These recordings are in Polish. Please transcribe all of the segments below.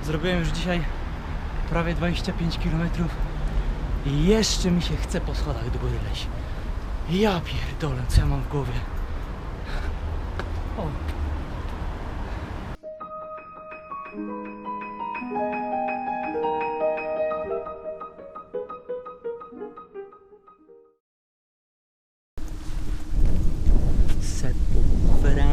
Zrobiłem już dzisiaj prawie 25 km i jeszcze mi się chce po schodach do góry leźć. Ja pierdolę, co ja mam w głowie. O. Set po prawie.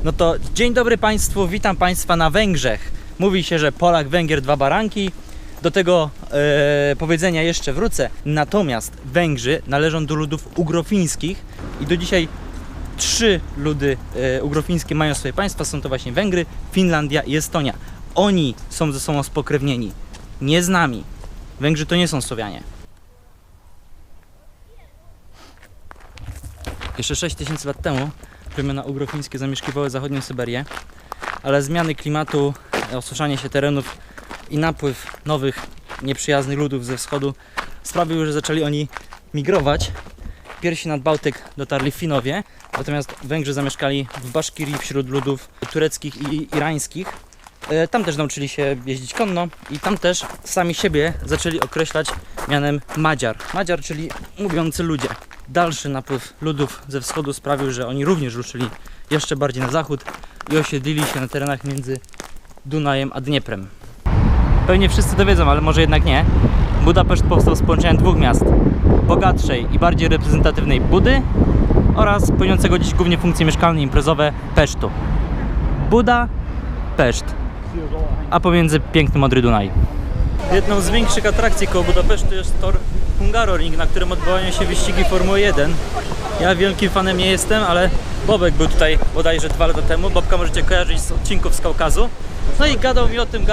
No to dzień dobry Państwu, witam Państwa na Węgrzech. Mówi się, że Polak, Węgier, dwa baranki. Do tego powiedzenia jeszcze wrócę. Natomiast Węgrzy należą do ludów ugrofińskich i do dzisiaj 3 ludy ugrofińskie mają swoje państwa. Są to właśnie Węgry, Finlandia i Estonia. Oni są ze sobą spokrewnieni, nie z nami. Węgrzy to nie są Słowianie. Jeszcze 6000 lat temu plemiona ugrofińskie zamieszkiwały zachodnią Syberię, ale zmiany klimatu, osuszanie się terenów i napływ nowych, nieprzyjaznych ludów ze wschodu sprawił, że zaczęli oni migrować. Pierwsi nad Bałtyk dotarli Finowie, natomiast Węgrzy zamieszkali w Baszkirii wśród ludów tureckich i irańskich. Tam też nauczyli się jeździć konno i tam też sami siebie zaczęli określać mianem Madziar. Madziar, czyli mówiący ludzie. Dalszy napływ ludów ze wschodu sprawił, że oni również ruszyli jeszcze bardziej na zachód i osiedlili się na terenach między Dunajem a Dnieprem. Pewnie wszyscy to wiedzą, ale może jednak nie. Budapeszt powstał z połączenia dwóch miast. Bogatszej i bardziej reprezentatywnej Budy oraz pełniącego dziś głównie funkcje mieszkalne i imprezowe Pesztu. Buda, Peszt, a pomiędzy piękny modry Dunaj. Jedną z większych atrakcji koło Budapesztu jest tor Hungaroring, na którym odbywają się wyścigi Formuły 1. Ja wielkim fanem nie jestem, ale Bobek był tutaj bodajże 2 lata temu. Bobka możecie kojarzyć z odcinków z Kaukazu. No i gadał mi o tym,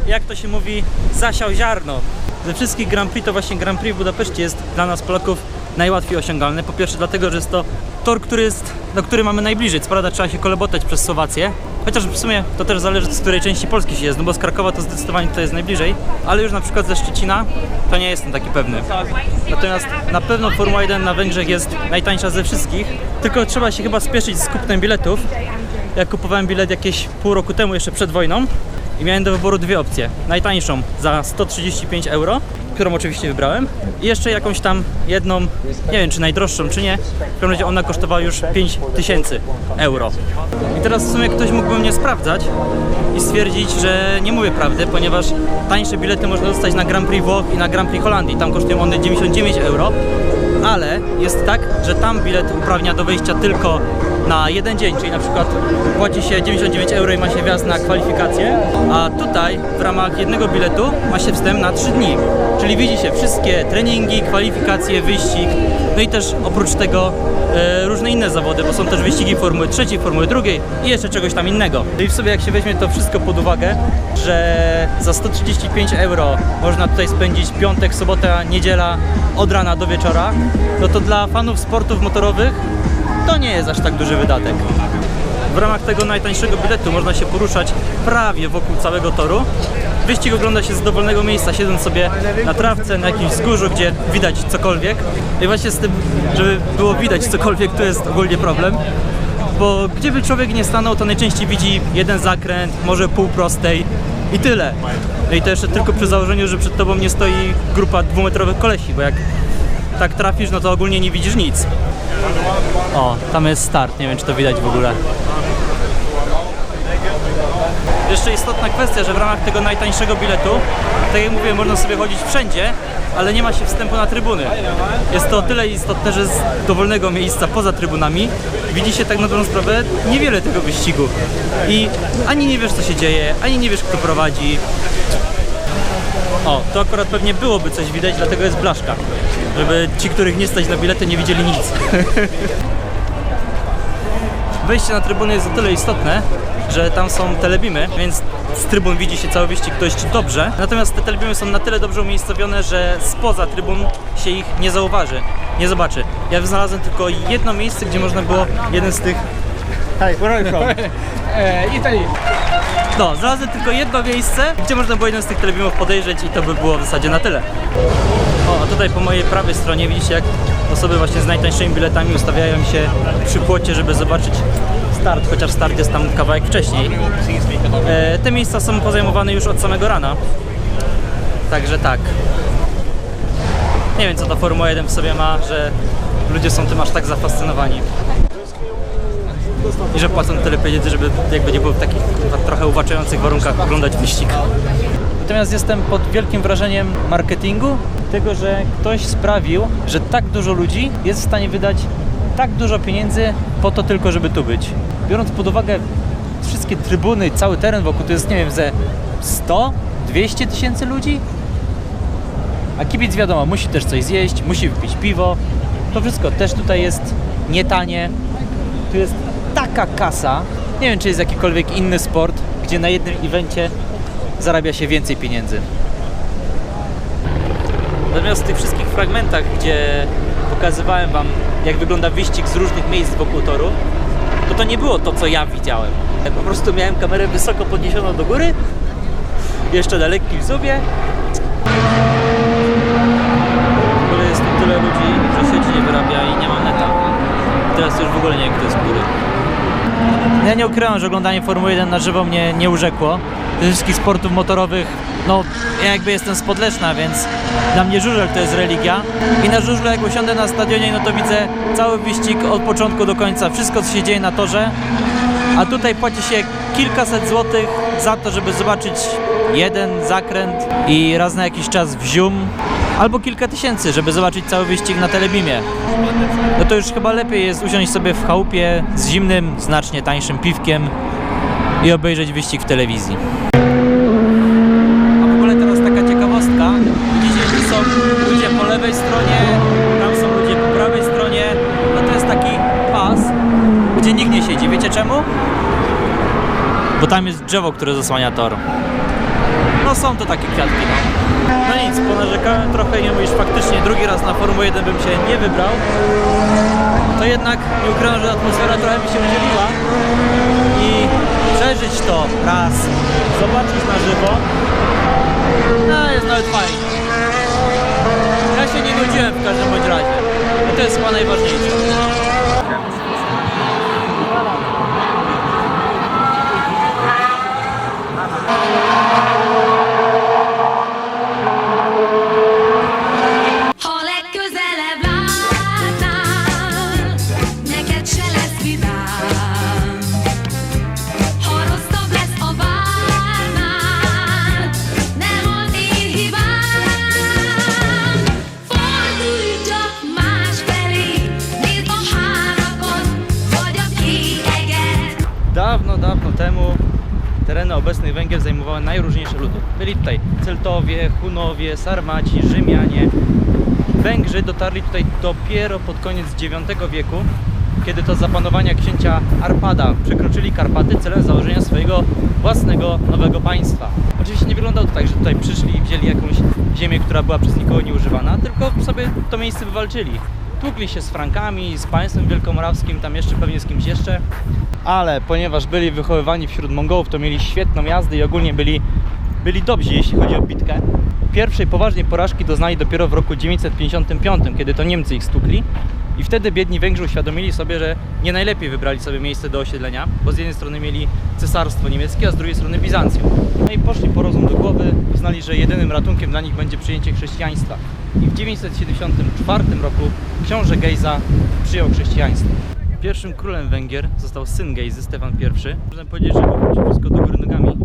jak to się mówi, zasiał ziarno. Ze wszystkich Grand Prix to właśnie Grand Prix w Budapeszcie jest dla nas Polaków najłatwiej osiągalny. Po pierwsze dlatego, że jest to tor, który mamy najbliżej. Co prawda trzeba się kolebotać przez Słowację. Chociaż w sumie to też zależy, z której części Polski się jest, no bo z Krakowa to zdecydowanie tutaj jest najbliżej. Ale już na przykład ze Szczecina to nie jestem taki pewny. Natomiast na pewno Formuła 1 na Węgrzech jest najtańsza ze wszystkich. Tylko trzeba się chyba spieszyć z kupnem biletów. Ja kupowałem bilet jakieś pół roku temu, jeszcze przed wojną. I miałem do wyboru dwie opcje. Najtańszą za 135 euro, którą oczywiście wybrałem. I jeszcze jakąś tam jedną, nie wiem czy najdroższą czy nie. W każdym razie ona kosztowała już 5000 euro. I teraz w sumie ktoś mógłby mnie sprawdzać i stwierdzić, że nie mówię prawdy, ponieważ tańsze bilety można dostać na Grand Prix Włoch i na Grand Prix Holandii. Tam kosztują one 99 euro. Ale jest tak, że tam bilet uprawnia do wejścia tylko na jeden dzień, czyli na przykład płaci się 99 euro i ma się wjazd na kwalifikacje, a tutaj w ramach jednego biletu ma się wstęp na 3 dni, czyli widzi się wszystkie treningi, kwalifikacje, wyścig, no i też oprócz tego różne inne zawody, bo są też wyścigi Formuły 3, Formuły 2 i jeszcze czegoś tam innego. No i w sobie jak się weźmie to wszystko pod uwagę, że za 135 euro można tutaj spędzić piątek, sobota, niedziela od rana do wieczora, no to dla fanów sportów motorowych to nie jest aż tak duży wydatek. W ramach tego najtańszego biletu można się poruszać prawie wokół całego toru. Wyścig ogląda się z dowolnego miejsca, siedząc sobie na trawce, na jakimś wzgórzu, gdzie widać cokolwiek. I właśnie z tym, żeby było widać cokolwiek, to jest ogólnie problem. Bo gdzie by człowiek nie stanął, to najczęściej widzi jeden zakręt, może pół prostej i tyle. No i to jeszcze tylko przy założeniu, że przed tobą nie stoi grupa 2-metrowych kolesi, bo jak tak trafisz, no to ogólnie nie widzisz nic. O, tam jest start, nie wiem czy to widać w ogóle. Jeszcze istotna kwestia, że w ramach tego najtańszego biletu, tak jak mówię, można sobie chodzić wszędzie, ale nie ma się wstępu na trybuny. Jest to o tyle istotne, że z dowolnego miejsca poza trybunami widzi się tak na dobrą sprawę niewiele tego wyścigu. I ani nie wiesz co się dzieje, ani nie wiesz kto prowadzi. O, to akurat pewnie byłoby coś widać, dlatego jest blaszka. Żeby ci, których nie stać na bilety, nie widzieli nic. Wejście na trybuny jest o tyle istotne, że tam są telebimy, więc z trybun widzi się cały wyścig dość dobrze. Natomiast te telebimy są na tyle dobrze umiejscowione, że spoza trybun się ich nie zauważy, nie zobaczy. Ja znalazłem tylko jedno miejsce, gdzie można było jeden z tych... Hey, where are you from? Italy. No, znalazłem tylko jedno miejsce, gdzie można było jeden z tych telebimów podejrzeć i to by było w zasadzie na tyle. O, a tutaj po mojej prawej stronie widzicie, jak osoby właśnie z najtańszymi biletami ustawiają się przy płocie, żeby zobaczyć start, chociaż start jest tam kawałek wcześniej. Te miejsca są pozajmowane już od samego rana. Także tak. Nie wiem, co ta Formuła 1 w sobie ma, że ludzie są tym aż tak zafascynowani. I że płacą tyle pieniędzy, żeby jakby nie było w takich trochę uwłaczających warunkach oglądać wyścig. Natomiast jestem pod wielkim wrażeniem marketingu, tego, że ktoś sprawił, że tak dużo ludzi jest w stanie wydać tak dużo pieniędzy po to tylko, żeby tu być. Biorąc pod uwagę wszystkie trybuny, cały teren wokół, to jest, nie wiem, ze 100-200 tysięcy ludzi? A kibic, wiadomo, musi też coś zjeść, musi wypić piwo. To wszystko też tutaj jest nietanie. Tu jest taka kasa. Nie wiem, czy jest jakikolwiek inny sport, gdzie na jednym evencie zarabia się więcej pieniędzy. Natomiast w tych wszystkich fragmentach, gdzie pokazywałem wam, jak wygląda wyścig z różnych miejsc wokół toru, to nie było to, co ja widziałem. Ja po prostu miałem kamerę wysoko podniesioną do góry, jeszcze na lekkim zoomie. W ogóle jest tu tyle ludzi, że sieć nie wyrabia i nie ma neta. Teraz już w ogóle nie wiem, kto jest w góry. Ja nie ukrywam, że oglądanie Formuły 1 na żywo mnie nie urzekło. Ze wszystkich sportów motorowych, no ja jakby jestem z Podleszna, więc dla mnie żużel to jest religia. I na żużlu, jak usiądę na stadionie, no to widzę cały wyścig od początku do końca, wszystko, co się dzieje na torze. A tutaj płaci się kilkaset złotych za to, żeby zobaczyć jeden zakręt i raz na jakiś czas wzium, albo kilka tysięcy, żeby zobaczyć cały wyścig na Telebimie. No to już chyba lepiej jest usiąść sobie w chałupie z zimnym, znacznie tańszym piwkiem i obejrzeć wyścig w telewizji. A w ogóle teraz taka ciekawostka. Widzicie, że są ludzie po lewej stronie, tam są ludzie po prawej stronie. No to jest taki pas, gdzie nikt nie siedzi. Wiecie czemu? Bo tam jest drzewo, które zasłania tor. No są to takie kwiatki, no. No nic, ponarzekałem trochę i już faktycznie drugi raz na Formułę 1 bym się nie wybrał. To jednak nie ukrywam, że atmosfera trochę mi się udzieliła. I przeżyć to raz, zobaczyć na żywo, no jest nawet fajnie. Ja się nie nudziłem w każdym bądź razie. I to jest chyba najważniejsze. Dawno temu tereny obecnych Węgier zajmowały najróżniejsze ludy. Byli tutaj Celtowie, Hunowie, Sarmaci, Rzymianie. Węgrzy dotarli tutaj dopiero pod koniec IX wieku, kiedy to za panowania księcia Arpada przekroczyli Karpaty celem założenia swojego własnego nowego państwa. Oczywiście nie wyglądało to tak, że tutaj przyszli i wzięli jakąś ziemię, która była przez nikogo nieużywana, tylko sobie to miejsce wywalczyli. Tłukli się z Frankami, z państwem wielkomorawskim, tam jeszcze pewnie z kimś jeszcze. Ale ponieważ byli wychowywani wśród Mongołów, to mieli świetną jazdę i ogólnie byli dobrzy, jeśli chodzi o bitkę. Pierwszej poważnej porażki doznali dopiero w roku 955, kiedy to Niemcy ich stukli. I wtedy biedni Węgrzy uświadomili sobie, że nie najlepiej wybrali sobie miejsce do osiedlenia, bo z jednej strony mieli Cesarstwo Niemieckie, a z drugiej strony Bizancjum. No i poszli po rozum do głowy, uznali, że jedynym ratunkiem dla nich będzie przyjęcie chrześcijaństwa. I w 974 roku książę Gejza przyjął chrześcijaństwo. Pierwszym królem Węgier został syn Gejzy, Stefan I. Można powiedzieć, że wrócił wszystko do góry nogami,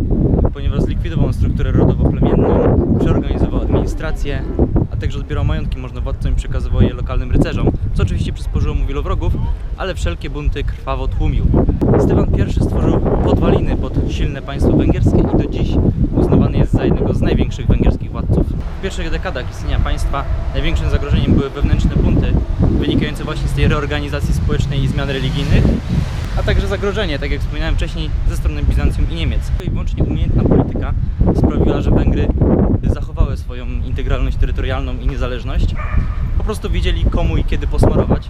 ponieważ zlikwidował strukturę rodowo-plemienną, przeorganizował administrację, a także odbierał majątki możnowładcom i przekazywał je lokalnym rycerzom, co oczywiście przysporzyło mu wielu wrogów, ale wszelkie bunty krwawo tłumił. Stefan I stworzył podwaliny pod silne państwo węgierskie i do dziś uznawany jest za jednego z największych węgierskich władców. W pierwszych dekadach istnienia państwa największym zagrożeniem były wewnętrzne bunty, wynikające właśnie z tej reorganizacji społecznej i zmian religijnych, a także zagrożenie, tak jak wspominałem wcześniej, ze strony Bizancjum i Niemiec. I wyłącznie umiejętna polityka sprawiła, że Węgry zachowały swoją integralność terytorialną i niezależność. Po prostu wiedzieli, komu i kiedy posmarować.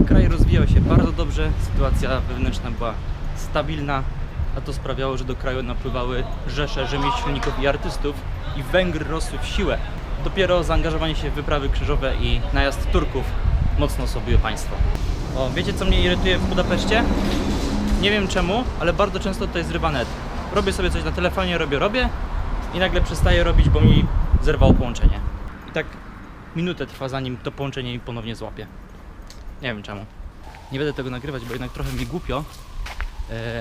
Kraj rozwijał się bardzo dobrze, sytuacja wewnętrzna była stabilna, a to sprawiało, że do kraju napływały rzesze rzemieślników i artystów i Węgry rosły w siłę. Dopiero zaangażowanie się w wyprawy krzyżowe i najazd Turków mocno osłabiły państwo. O, wiecie, co mnie irytuje w Budapeszcie? Nie wiem czemu, ale bardzo często to jest ryba net. robię sobie coś na telefonie, robię i nagle przestaję robić, bo mi zerwało połączenie. I tak minutę trwa, zanim to połączenie mi ponownie złapie. Nie wiem czemu. Nie będę tego nagrywać, bo jednak trochę mi głupio,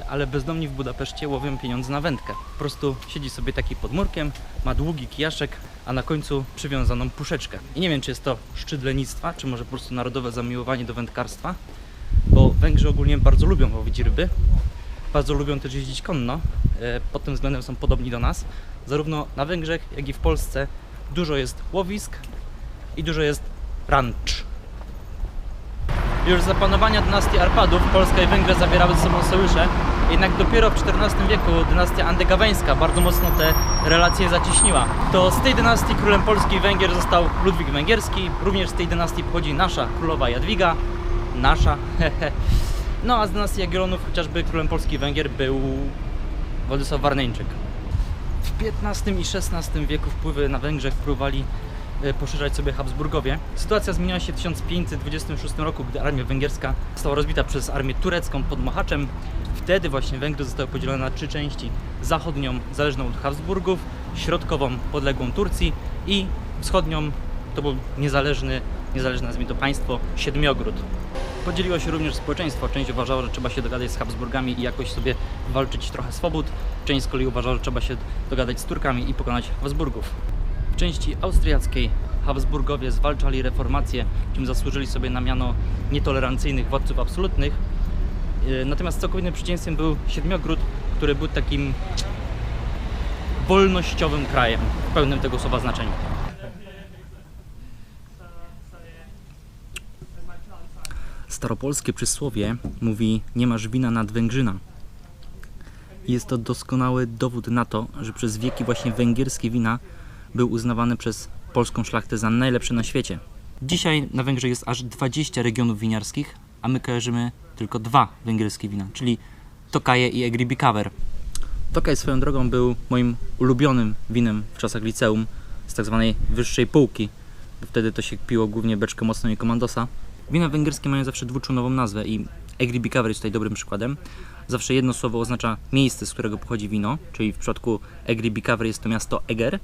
ale bezdomni w Budapeszcie łowią pieniądze na wędkę. Po prostu siedzi sobie taki pod murkiem, ma długi kijaszek, a na końcu przywiązaną puszeczkę. I nie wiem, czy jest to szczyt lenistwa, czy może po prostu narodowe zamiłowanie do wędkarstwa, bo Węgrzy ogólnie bardzo lubią łowić ryby, bardzo lubią też jeździć konno, pod tym względem są podobni do nas. Zarówno na Węgrzech, jak i w Polsce dużo jest łowisk i dużo jest ranch. Już za panowania dynastii Arpadów Polska i Węgry zawierały ze sobą sojusze, jednak dopiero w XIV wieku dynastia andegaweńska bardzo mocno te relacje zacieśniła. To z tej dynastii królem Polski i Węgier został Ludwik Węgierski, również z tej dynastii pochodzi nasza królowa Jadwiga. Nasza, No a z dynastii Jagiellonów chociażby królem Polski i Węgier był Władysław Warneńczyk. W XV i XVI wieku wpływy na Węgrzech próbowali poszerzać sobie Habsburgowie. Sytuacja zmieniła się w 1526 roku, gdy armia węgierska została rozbita przez armię turecką pod Mohaczem. Wtedy właśnie Węgry zostały podzielone na 3 części. Zachodnią, zależną od Habsburgów, środkową, podległą Turcji i wschodnią, to był niezależne, nazwijmy to państwo, Siedmiogród. Podzieliło się również społeczeństwo. Część uważała, że trzeba się dogadać z Habsburgami i jakoś sobie walczyć trochę swobód. Część z kolei uważała, że trzeba się dogadać z Turkami i pokonać Habsburgów. W części austriackiej Habsburgowie zwalczali reformację, czym zasłużyli sobie na miano nietolerancyjnych władców absolutnych. Natomiast całkowitym przeciwieństwem był Siedmiogród, który był takim wolnościowym krajem w pełnym tego słowa znaczeniu. Staropolskie przysłowie mówi: nie masz wina nad Węgrzyna. Jest to doskonały dowód na to, że przez wieki właśnie węgierskie wina były uznawane przez polską szlachtę za najlepsze na świecie. Dzisiaj na Węgrzech jest aż 20 regionów winiarskich, a my kojarzymy tylko 2 węgierskie wina, czyli Tokaje i Egri-Bikaver. Tokaj swoją drogą był moim ulubionym winem w czasach liceum z tak zwanej wyższej półki, bo wtedy to się piło głównie beczkę mocną i komandosa. Wina węgierskie mają zawsze dwuczłonową nazwę i Egri-Bikaver jest tutaj dobrym przykładem. Zawsze jedno słowo oznacza miejsce, z którego pochodzi wino, czyli w przypadku Egri-Bikaver jest to miasto Eger,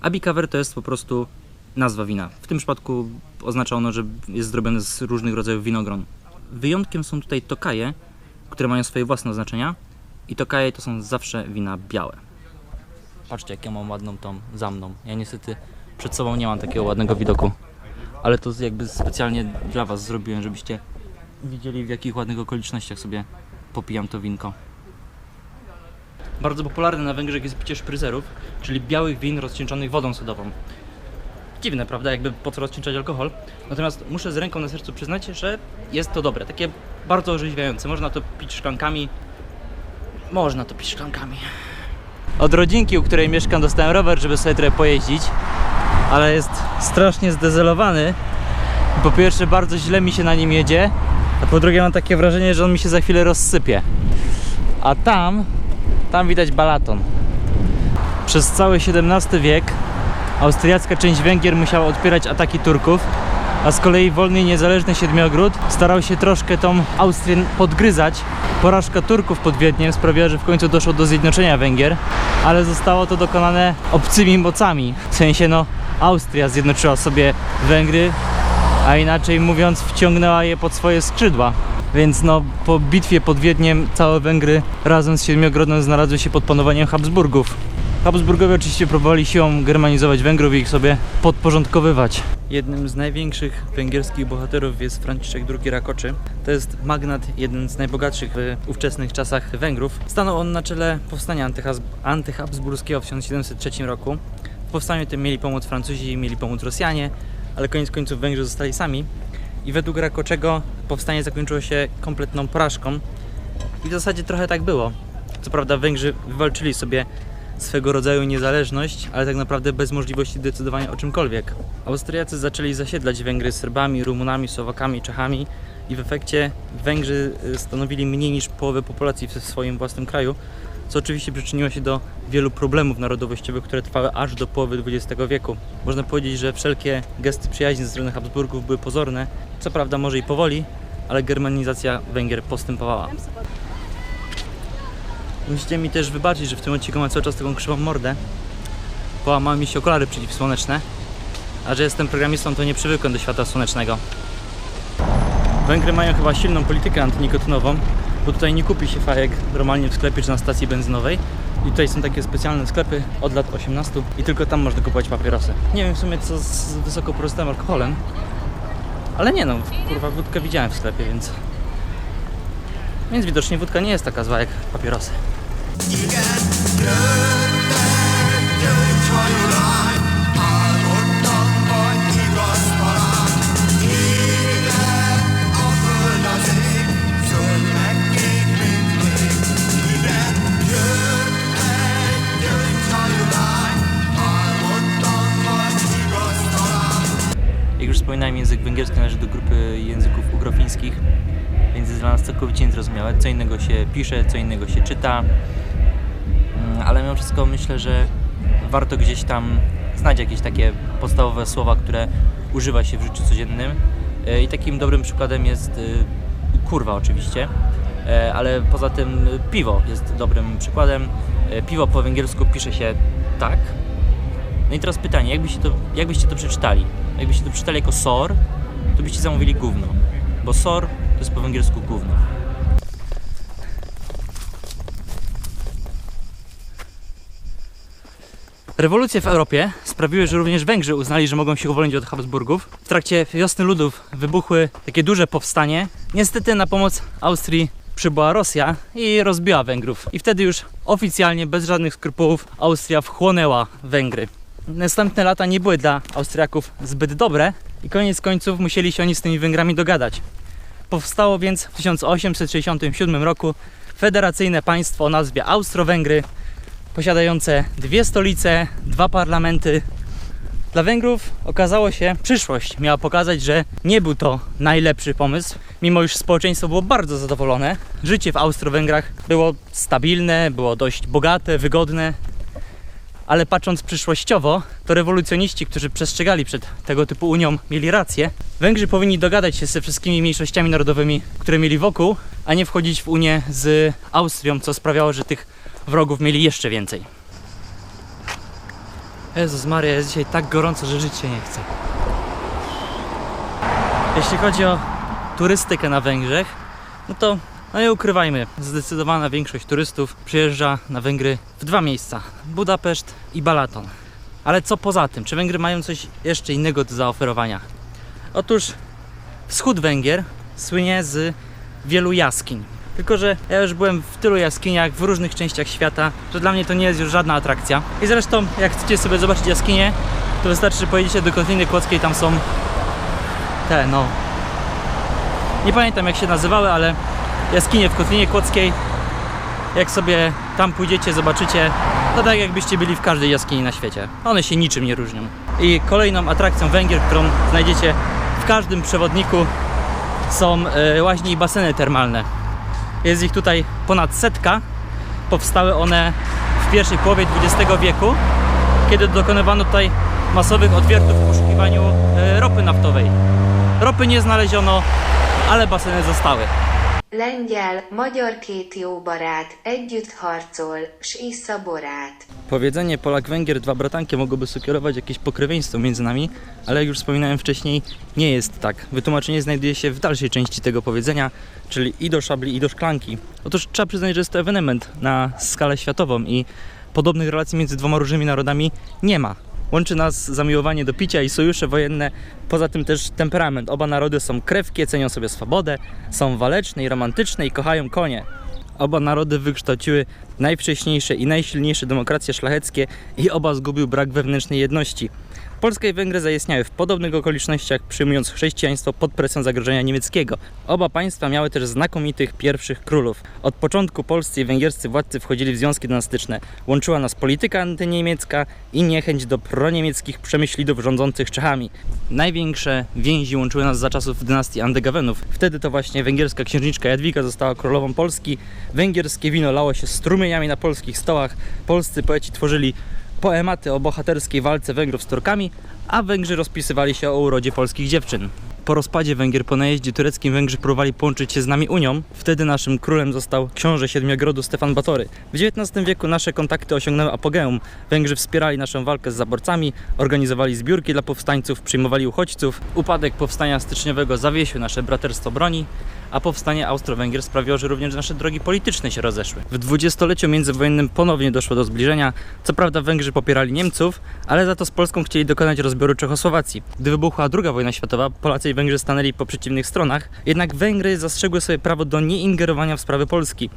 a Bikaver to jest po prostu nazwa wina. W tym przypadku oznacza ono, że jest zrobione z różnych rodzajów winogron. Wyjątkiem są tutaj Tokaje, które mają swoje własne oznaczenia i Tokaje to są zawsze wina białe. Patrzcie, jak ja mam ładną tą za mną. Ja niestety przed sobą nie mam takiego ładnego widoku, ale to jakby specjalnie dla Was zrobiłem, żebyście widzieli, w jakich ładnych okolicznościach sobie popijam to winko. Bardzo popularne na Węgrzech jest picie szpryzerów, czyli białych win rozcieńczonych wodą sodową. Dziwne, prawda? Jakby po co rozcieńczać alkohol? Natomiast muszę z ręką na sercu przyznać, że jest to dobre. Takie bardzo orzeźwiające. Można to pić szklankami. Od rodzinki, u której mieszkam, dostałem rower, żeby sobie trochę pojeździć. Ale jest strasznie zdezelowany. Po pierwsze, bardzo źle mi się na nim jedzie. A po drugie, mam takie wrażenie, że on mi się za chwilę rozsypie. A tam widać Balaton. Przez cały XVII wiek austriacka część Węgier musiała odpierać ataki Turków, a z kolei wolny i niezależny Siedmiogród starał się troszkę tą Austrię podgryzać. Porażka Turków pod Wiedniem sprawiła, że w końcu doszło do zjednoczenia Węgier, ale zostało to dokonane obcymi mocami. W sensie, Austria zjednoczyła sobie Węgry, a inaczej mówiąc wciągnęła je pod swoje skrzydła. Więc po bitwie pod Wiedniem całe Węgry razem z Siedmiogrodem znalazły się pod panowaniem Habsburgów. Habsburgowie oczywiście próbowali siłą germanizować Węgrów i ich sobie podporządkowywać. Jednym z największych węgierskich bohaterów jest Franciszek II Rakoczy. To jest magnat, jeden z najbogatszych w ówczesnych czasach Węgrów. Stanął on na czele powstania antyhabsburskiego w 1703 roku. W powstaniu tym mieli pomóc Francuzi, mieli pomóc Rosjanie, ale koniec końców Węgrzy zostali sami. I według Rakoczego powstanie zakończyło się kompletną porażką. I w zasadzie trochę tak było. Co prawda Węgrzy wywalczyli sobie swego rodzaju niezależność, ale tak naprawdę bez możliwości decydowania o czymkolwiek. Austriacy zaczęli zasiedlać Węgry Serbami, Rumunami, Słowakami, Czechami i w efekcie Węgrzy stanowili mniej niż połowę populacji w swoim własnym kraju, co oczywiście przyczyniło się do wielu problemów narodowościowych, które trwały aż do połowy XX wieku. Można powiedzieć, że wszelkie gesty przyjaźni ze strony Habsburgów były pozorne, co prawda może i powoli, ale germanizacja Węgier postępowała. Musicie mi też wybaczyć, że w tym odcinku mam cały czas taką krzywą mordę. Połamały mi się okulary przeciwsłoneczne. A że jestem programistą, to nie przywykłem do światła słonecznego. Węgry mają chyba silną politykę antynikotynową, bo tutaj nie kupi się fajek normalnie w sklepie czy na stacji benzynowej. I tutaj są takie specjalne sklepy od lat 18 i tylko tam można kupować papierosy. Nie wiem w sumie co z wysokoprocentowym alkoholem, ale nie no, kurwa wódkę widziałem w sklepie, więc widocznie wódka nie jest taka zła jak papierosy. Jak już wspominałem, język węgierski należy do grupy języków ugrofińskich, więc jest dla nas całkowicie niezrozumiałe. Co innego się pisze, co innego się czyta, ale mimo wszystko myślę, że warto gdzieś tam znać jakieś takie podstawowe słowa, które używa się w życiu codziennym. I takim dobrym przykładem jest kurwa oczywiście, ale poza tym piwo jest dobrym przykładem. Piwo po węgiersku pisze się tak. No i teraz pytanie, jakbyście to przeczytali? Jakbyście to przeczytali jako sor, to byście zamówili gówno, bo sor to jest po węgiersku gówno. Rewolucje w Europie sprawiły, że również Węgrzy uznali, że mogą się uwolnić od Habsburgów. W trakcie wiosny ludów wybuchły takie duże powstanie. Niestety na pomoc Austrii przybyła Rosja i rozbiła Węgrów. I wtedy już oficjalnie, bez żadnych skrupułów, Austria wchłonęła Węgry. Następne lata nie były dla Austriaków zbyt dobre i koniec końców musieli się oni z tymi Węgrami dogadać. Powstało więc w 1867 roku federacyjne państwo o nazwie Austro-Węgry, posiadające 2 stolice, 2 parlamenty. Dla Węgrów okazało się, przyszłość miała pokazać, że nie był to najlepszy pomysł, mimo iż społeczeństwo było bardzo zadowolone. Życie w Austro-Węgrach było stabilne, było dość bogate, wygodne, ale patrząc przyszłościowo, to rewolucjoniści, którzy przestrzegali przed tego typu Unią, mieli rację. Węgrzy powinni dogadać się ze wszystkimi mniejszościami narodowymi, które mieli wokół, a nie wchodzić w Unię z Austrią, co sprawiało, że tych wrogów mieli jeszcze więcej. Jezus Maria, jest dzisiaj tak gorąco, że żyć się nie chce. Jeśli chodzi o turystykę na Węgrzech, no to nie ukrywajmy, zdecydowana większość turystów przyjeżdża na Węgry w 2 miejsca: Budapeszt i Balaton. Ale co poza tym? Czy Węgry mają coś jeszcze innego do zaoferowania? Otóż wschód Węgier słynie z wielu jaskiń. Tylko że ja już byłem w tylu jaskiniach w różnych częściach świata, że dla mnie to nie jest już żadna atrakcja. I zresztą jak chcecie sobie zobaczyć jaskinie, to wystarczy, że pojedziecie do Kotliny Kłodzkiej, tam są te, no... Nie pamiętam jak się nazywały, ale jaskinie w Kotlinie Kłodzkiej. Jak sobie tam pójdziecie, zobaczycie, to tak jakbyście byli w każdej jaskini na świecie. One się niczym nie różnią. I kolejną atrakcją Węgier, którą znajdziecie w każdym przewodniku, są łaźnie i baseny termalne. Jest ich tutaj ponad 100. Powstały one w pierwszej połowie XX wieku, kiedy dokonywano tutaj masowych odwiertów w poszukiwaniu ropy naftowej. Ropy nie znaleziono, ale baseny zostały. Lengyel, magyar két jó barát, együtt harcol, s issza borát. Powiedzenie Polak-Węgier, 2 bratanki mogłoby sugerować jakieś pokrewieństwo między nami, ale jak już wspominałem wcześniej, nie jest tak. Wytłumaczenie znajduje się w dalszej części tego powiedzenia, czyli i do szabli, i do szklanki. Otóż trzeba przyznać, że jest to ewenement na skalę światową i podobnych relacji między 2 różnymi narodami nie ma. Łączy nas zamiłowanie do picia i sojusze wojenne, poza tym też temperament. Oba narody są krewkie, cenią sobie swobodę, są waleczne i romantyczne i kochają konie. Oba narody wykształciły najwcześniejsze i najsilniejsze demokracje szlacheckie i oba zgubił brak wewnętrznej jedności. Polska i Węgry zaistniały w podobnych okolicznościach, przyjmując chrześcijaństwo pod presją zagrożenia niemieckiego. Oba państwa miały też znakomitych pierwszych królów. Od początku polscy i węgierscy władcy wchodzili w związki dynastyczne. Łączyła nas polityka antyniemiecka i niechęć do proniemieckich przemyślidów rządzących Czechami. Największe więzi łączyły nas za czasów dynastii Andegawenów. Wtedy to właśnie węgierska księżniczka Jadwiga została królową Polski. Węgierskie wino lało się strumieniami na polskich stołach. Polscy poeci tworzyli poematy o bohaterskiej walce Węgrów z Turkami, a Węgrzy rozpisywali się o urodzie polskich dziewczyn. Po rozpadzie Węgier, po najeździe tureckim, Węgrzy próbowali połączyć się z nami Unią. Wtedy naszym królem został książę Siedmiogrodu Stefan Batory. W XIX wieku nasze kontakty osiągnęły apogeum. Węgrzy wspierali naszą walkę z zaborcami, organizowali zbiórki dla powstańców, przyjmowali uchodźców. Upadek powstania styczniowego zawiesił nasze braterstwo broni, a powstanie Austro-Węgier sprawiło, że również nasze drogi polityczne się rozeszły. W dwudziestoleciu międzywojennym ponownie doszło do zbliżenia. Co prawda Węgrzy popierali Niemców, ale za to z Polską chcieli dokonać rozbioru Czechosłowacji. Gdy wybuchła II wojna światowa, Polacy i Węgrzy stanęli po przeciwnych stronach, jednak Węgry zastrzegły sobie prawo do nieingerowania w sprawy Polski.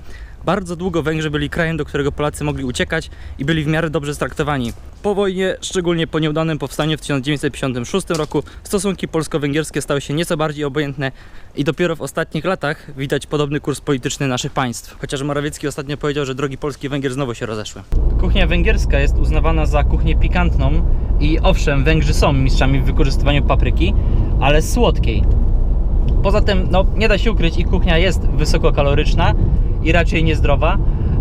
Bardzo długo Węgrzy byli krajem, do którego Polacy mogli uciekać i byli w miarę dobrze traktowani. Po wojnie, szczególnie po nieudanym powstaniu w 1956 roku, stosunki polsko-węgierskie stały się nieco bardziej obojętne i dopiero w ostatnich latach widać podobny kurs polityczny naszych państw. Chociaż Morawiecki ostatnio powiedział, że drogi Polski i Węgier znowu się rozeszły. Kuchnia węgierska jest uznawana za kuchnię pikantną i owszem, Węgrzy są mistrzami w wykorzystywaniu papryki, ale słodkiej. Poza tym, no nie da się ukryć, ich kuchnia jest wysokokaloryczna i raczej niezdrowa,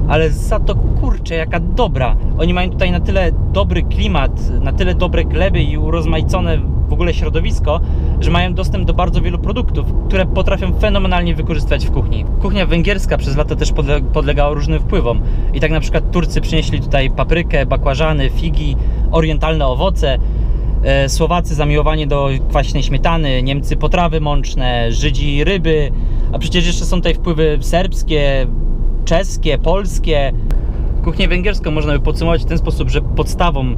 ale za to kurczę, jaka dobra. Oni mają tutaj na tyle dobry klimat, na tyle dobre gleby i urozmaicone w ogóle środowisko, że mają dostęp do bardzo wielu produktów, które potrafią fenomenalnie wykorzystywać w kuchni. Kuchnia węgierska przez lata też podlegała różnym wpływom. I tak na przykład Turcy przynieśli tutaj paprykę, bakłażany, figi, orientalne owoce, Słowacy zamiłowani do kwaśnej śmietany, Niemcy potrawy mączne, Żydzi ryby, a przecież jeszcze są tutaj wpływy serbskie, czeskie, polskie. Kuchnię węgierską można by podsumować w ten sposób, że podstawą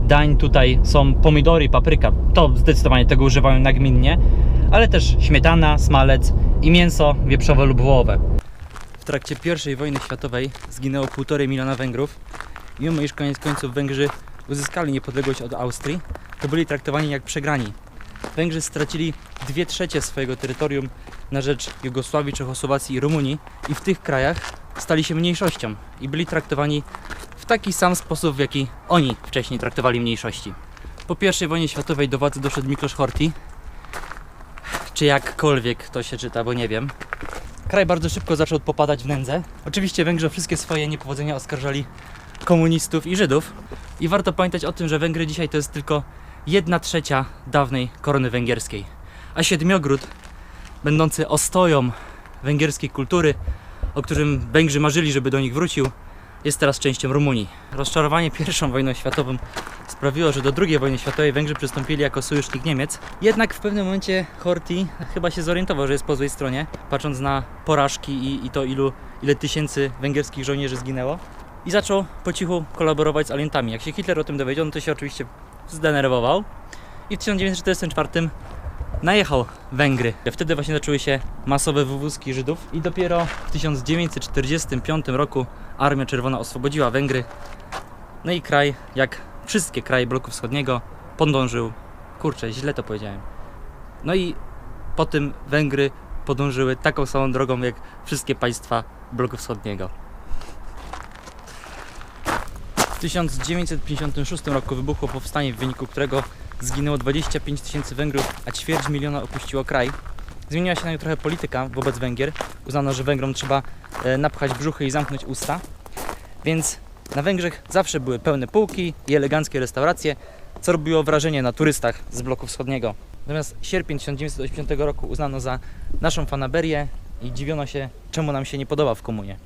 dań tutaj są pomidory i papryka. To zdecydowanie tego używają nagminnie, ale też śmietana, smalec i mięso wieprzowe lub wołowe. W trakcie I wojny światowej zginęło 1,5 miliona Węgrów. Mimo iż koniec końców Węgrzy uzyskali niepodległość od Austrii, to byli traktowani jak przegrani. Węgrzy stracili 2/3 swojego terytorium na rzecz Jugosławii, Czechosłowacji i Rumunii i w tych krajach stali się mniejszością i byli traktowani w taki sam sposób, w jaki oni wcześniej traktowali mniejszości. Po I wojnie światowej do władzy doszedł Miklos Horthy, czy jakkolwiek to się czyta, bo nie wiem. Kraj bardzo szybko zaczął popadać w nędzę. Oczywiście Węgrzy o wszystkie swoje niepowodzenia oskarżali komunistów i Żydów. I warto pamiętać o tym, że Węgry dzisiaj to jest tylko 1/3 dawnej korony węgierskiej. A Siedmiogród, będący ostoją węgierskiej kultury, o którym Węgrzy marzyli, żeby do nich wrócił, jest teraz częścią Rumunii. Rozczarowanie I wojną światową sprawiło, że do II wojny światowej Węgrzy przystąpili jako sojusznik Niemiec. Jednak w pewnym momencie Horthy chyba się zorientował, że jest po złej stronie, patrząc na porażki i to ile tysięcy węgierskich żołnierzy zginęło. I zaczął po cichu kolaborować z aliantami. Jak się Hitler o tym dowiedział, no to się oczywiście zdenerwował i w 1944 najechał Węgry. Wtedy właśnie zaczęły się masowe wywózki Żydów i dopiero w 1945 roku Armia Czerwona oswobodziła Węgry. No i kraj, jak wszystkie kraje bloku wschodniego, podążył, kurczę, źle to powiedziałem. No i po tym Węgry podążyły taką samą drogą jak wszystkie państwa bloku wschodniego. W 1956 roku wybuchło powstanie, w wyniku którego zginęło 25 000 Węgrów, a 250 000 opuściło kraj. Zmieniła się na nią trochę polityka wobec Węgier. Uznano, że Węgrom trzeba napchać brzuchy i zamknąć usta. Więc na Węgrzech zawsze były pełne półki i eleganckie restauracje, co robiło wrażenie na turystach z bloku wschodniego. Natomiast sierpień 1980 roku uznano za naszą fanaberię i dziwiono się, czemu nam się nie podoba w komunie.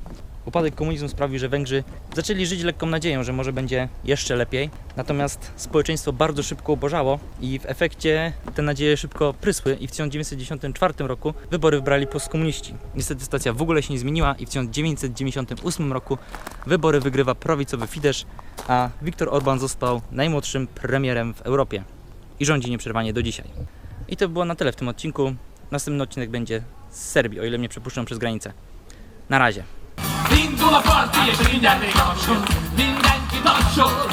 Upadek komunizmu sprawił, że Węgrzy zaczęli żyć lekką nadzieją, że może będzie jeszcze lepiej. Natomiast społeczeństwo bardzo szybko ubożało i w efekcie te nadzieje szybko prysły i w 1994 roku wybory wybrali postkomuniści. Niestety sytuacja w ogóle się nie zmieniła i w 1998 roku wybory wygrywa prawicowy Fidesz, a Viktor Orbán został najmłodszym premierem w Europie i rządzi nieprzerwanie do dzisiaj. I to było na tyle w tym odcinku. Następny odcinek będzie z Serbii, o ile mnie przepuszczą przez granicę. Na razie. Indul a parti és mindenki tapsol, mindenki tapsol.